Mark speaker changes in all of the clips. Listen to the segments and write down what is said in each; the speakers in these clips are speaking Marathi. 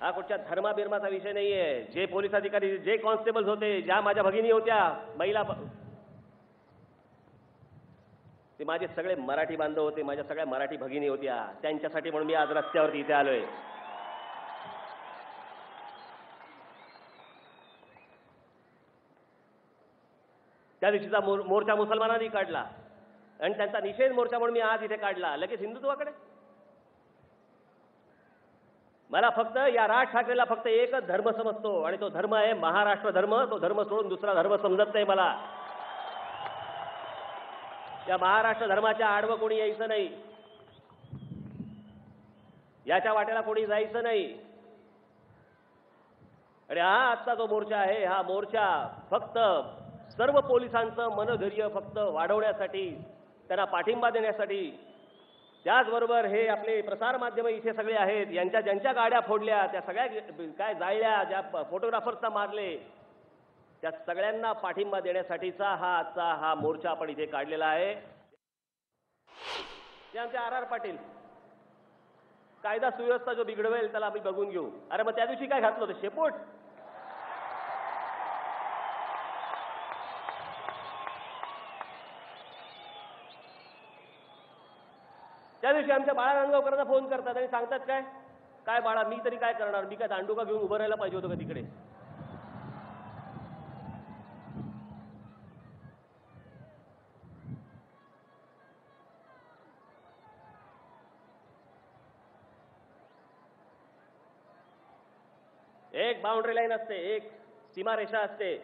Speaker 1: हा कुठच्या धर्माबिर्माचा विषय नाहीये. जे पोलीस अधिकारी, जे कॉन्स्टेबल्स होते, ज्या माझ्या भगिनी होत्या, महिला, ते माझे सगळे मराठी बांधव होते, माझ्या सगळ्या मराठी भगिनी होत्या. त्यांच्यासाठी म्हणून मी आज रस्त्यावरती इथे आलोय. त्या दिवशीचा मोर्चा मुसलमानांनी काढला आणि त्यांचा निषेध मोर्चा म्हणून मी आज इथे काढला. लगेच हिंदुत्वाकडे. मला फक्त या राज ठाकरेला फक्त एकच धर्म समजतो आणि तो धर्म आहे महाराष्ट्र धर्म. तो धर्म सोडून दुसरा धर्म समजत नाही मला. या महाराष्ट्र धर्माच्या आडवं कोणी यायचं नाही, याच्या वाट्याला कोणी जायचं नाही. आणि हा आजचा जो मोर्चा आहे, हा मोर्चा फक्त सर्व पोलिसांचं मनोधैर्य फक्त वाढवण्यासाठी, त्यांना पाठिंबा देण्यासाठी, त्याचबरोबर हे आपले प्रसार माध्यम इथे सगळे आहेत, यांच्या ज्यांच्या गाड्या फोडल्या, त्या सगळ्या काय जाळल्या, ज्या फोटोग्राफर्सना मारले, त्या सगळ्यांना पाठिंबा देण्यासाठीचा हा आजचा हा मोर्चा आपण इथे काढलेला आहे. ते आमचे आर पाटील, कायदा सुव्यवस्था जो बिघडवेल त्याला आम्ही बघून घेऊ. अरे मग त्या दिवशी काय घातलं होतं, शेपूट? त्या दिवशी आमच्या बाळा नांदगावकरांना फोन करतात आणि सांगतात काय काय बाळा, मी तरी काय करणार, मी काय दांडुका घेऊन उभं राहायला पाहिजे होतं का तिकडे? एक बाउंड्री लाईन असते, एक सीमारेषा असते.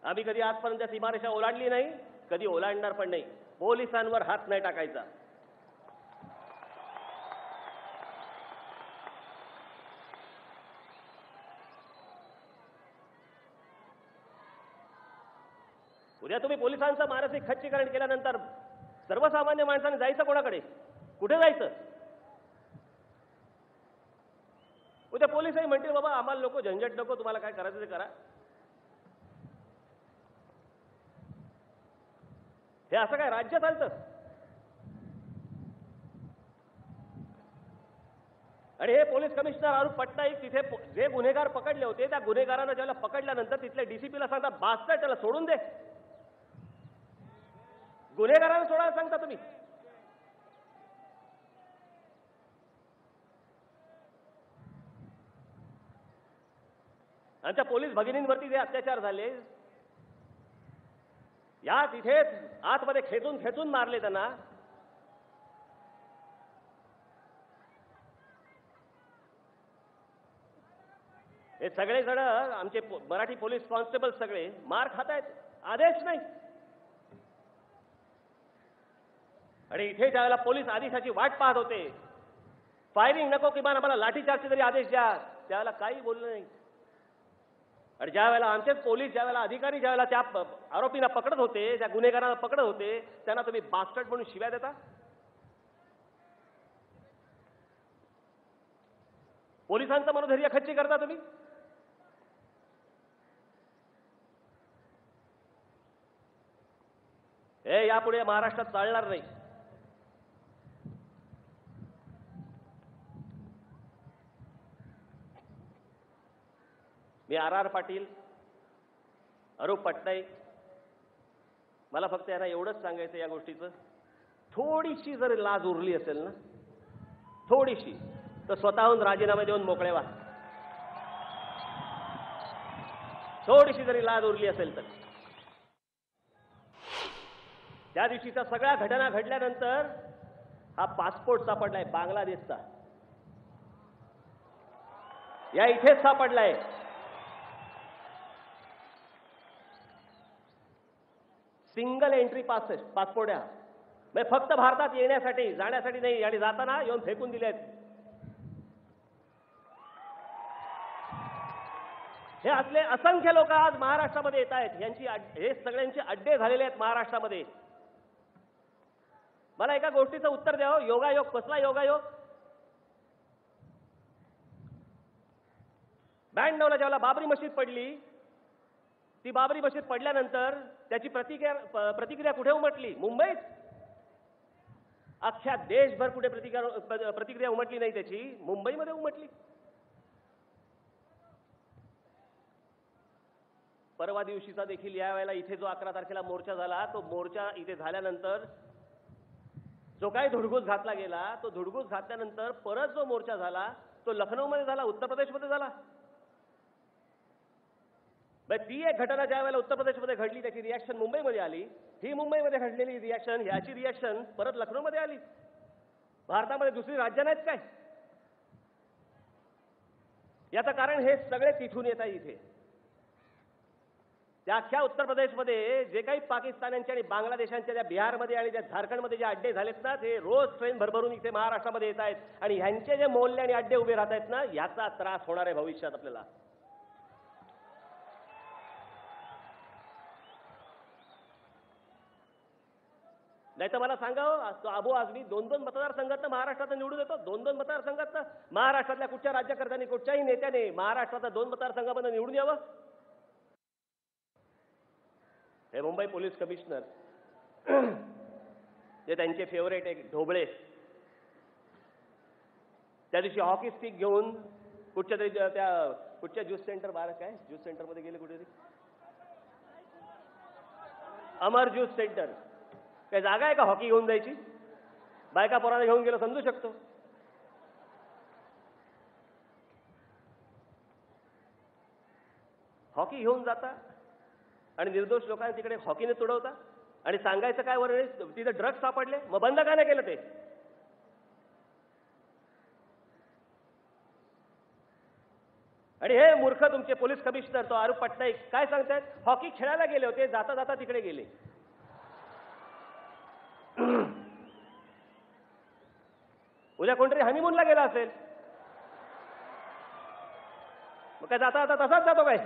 Speaker 1: आम्ही कधी आजपर्यंत सीमारेषा ओलांडली नाही, कधी ओलांडणार पण नाही. पोलिसांवर हात नाही टाकायचा. उद्या तुम्ही पोलिसांचं मानसिक खच्चीकरण केल्यानंतर सर्वसामान्य माणसाने जायचं कोणाकडे? कुठे जायचं? उद्या पोलिसही म्हणतील बाबा आम्हाला नको झंझट, नको, तुम्हाला काय करायचं ते करा. हे असं काय राज्य चालतं? आणि हे पोलीस कमिशनर अरूप पटनाईक तिथे जे गुन्हेगार पकडले होते, त्या गुन्हेगारांना ज्याला पकडल्यानंतर तिथल्या डीसीपीला सांगतात बास्टर त्याला सोडून दे. गुन्हेगारांना सोडायला सांगता तुम्ही? आमच्या पोलीस भगिनींवरती जे अत्याचार झाले, या तिथेच आतमध्ये खेचून खेचून मारले त्यांना. हे सगळे जण आमचे मराठी पोलीस कॉन्स्टेबल सगळे मार खात आहेत, आदेश नाही. आणि इथे ज्यावेळेला पोलीस आदेशाची वाट पाहत होते, फायरिंग नको किमान आम्हाला लाठीचार्जचे तरी आदेश द्या, त्यावेळेला काही बोललं नाही. आणि ज्या वेळेला आमचेच पोलीस, ज्या वेळेला अधिकारी, ज्या वेळेला त्या आरोपींना पकडत होते, त्या गुन्हेगारांना पकडत होते, त्यांना तुम्ही बास्टर्ड म्हणून शिव्या देता. पोलिसांचं मनोधैर्य खच्ची करता तुम्ही. हे यापुढे महाराष्ट्रात चालणार नाही. मी आर पाटील, अरूप पटनाईक, मला फक्त यांना एवढंच सांगायचं या गोष्टीचं, थोडीशी जर लाज उरली असेल ना, थोडीशी, तर स्वतःहून राजीनामे देऊन मोकळे व्हा. थोडीशी जरी लाज उरली असेल तर. त्या दिवशीच्या सगळ्या घटना घडल्यानंतर हा पासपोर्ट सापडलाय बांगलादेशचा, या इथेच सापडलाय. सिंगल एंट्री पासपोर्ट आहे. म्हणजे फक्त भारतात येण्यासाठी, जाण्यासाठी नाही, आणि जाताना येऊन फेकून दिलेत. हे असले असंख्य लोक आज महाराष्ट्रामध्ये येत आहेत. यांची हे सगळ्यांचे अड्डे झालेले आहेत महाराष्ट्रामध्ये. मला एका गोष्टीचं उत्तर द्यावं, योगायोग. कसला योगायोग? 92ला ज्यावेळेला बाबरी मशीद पडली, ती बाबरी मशीद पडल्यानंतर त्याची प्रतिक्रिया कुठे उमटली? मुंबईत. अख्ख्या देशभर कुठे प्रतिक्रिया उमटली नाही त्याची, मुंबईमध्ये उमटली. परवा दिवशीचा देखील यावेळेला इथे जो 11 तारखेला मोर्चा झाला, तो मोर्चा इथे झाल्यानंतर जो काही धुडगूस घातला गेला, तो धुडगूस घातल्यानंतर परत जो मोर्चा झाला तो लखनौमध्ये झाला, उत्तर प्रदेशमध्ये झाला. ती एक घटना ज्या वेळेला उत्तर प्रदेशमध्ये घडली त्याची रिॲक्शन मुंबईमध्ये आली, ही मुंबईमध्ये घडलेली रिॲक्शन ह्याची रिॲक्शन परत लखनौमध्ये आली. भारतामध्ये दुसरी राज्य नाहीत काय? याचं कारण हे सगळे तिथून येत आहे. इथे त्या अख्ख्या उत्तर प्रदेशमध्ये जे काही पाकिस्तान्यांचे आणि बांगलादेशांच्या, त्या बिहारमध्ये आणि त्या झारखंडमध्ये जे अड्डे झालेत ना, ते रोज ट्रेन भरभरून इथे महाराष्ट्रामध्ये येत आहेत आणि ह्यांचे जे मोहल्ले आणि अड्डे उभे राहत आहेत ना, याचा त्रास होणार आहे भविष्यात आपल्याला. नाही तर मला सांगा, तो अबू आझमी 2-2 मतदारसंघातनं महाराष्ट्रात निवडून येतो. 2-2 मतदारसंघातनं महाराष्ट्रातल्या कुठच्या राज्यकर्त्यांनी, कुठच्याही नेत्याने महाराष्ट्रातल्या 2 मतदारसंघामध्ये निवडून यावं? हे मुंबई पोलीस कमिशनर जे त्यांचे फेवरेट एक ढोबळे, त्या दिवशी हॉकी स्टिक घेऊन कुठच्या तरी कुठच्या ज्यूस सेंटर, ज्यूस सेंटरमध्ये गेले, कुठेतरी अमर ज्यूस सेंटर. काय जागा आहे का हॉकी घेऊन जायची? बायका पोरांना घेऊन गेलो समजू शकतो. हॉकी घेऊन जाता आणि निर्दोष लोकांना तिकडे हॉकीने तुडवता आणि सांगायचं काय, वर तिथे ड्रग्ज सापडले, मग बंद का नाही केलं ते? आणि हे मूर्ख तुमचे पोलीस कमिशनर, तो आरूप पटनाईक, काय सांगतायत? हॉकी खेळायला गेले होते, जाता जाता तिकडे गेले. उद्या कोणतरी हनीमूनला गेला असेल, मग काय जाता जाता तसाच जातो काय?